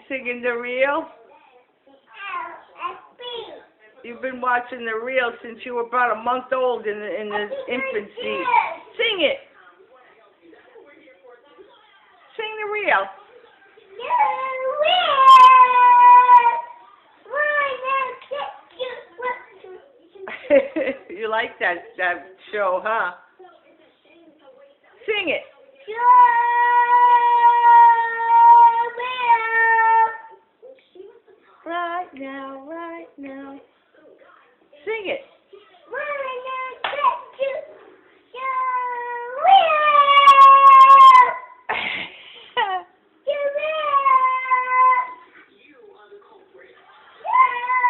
singing the reel? You've been watching the reel since you were about a month old in the infancy. Sing it. Sing the reel. You like that show, huh? Sing it.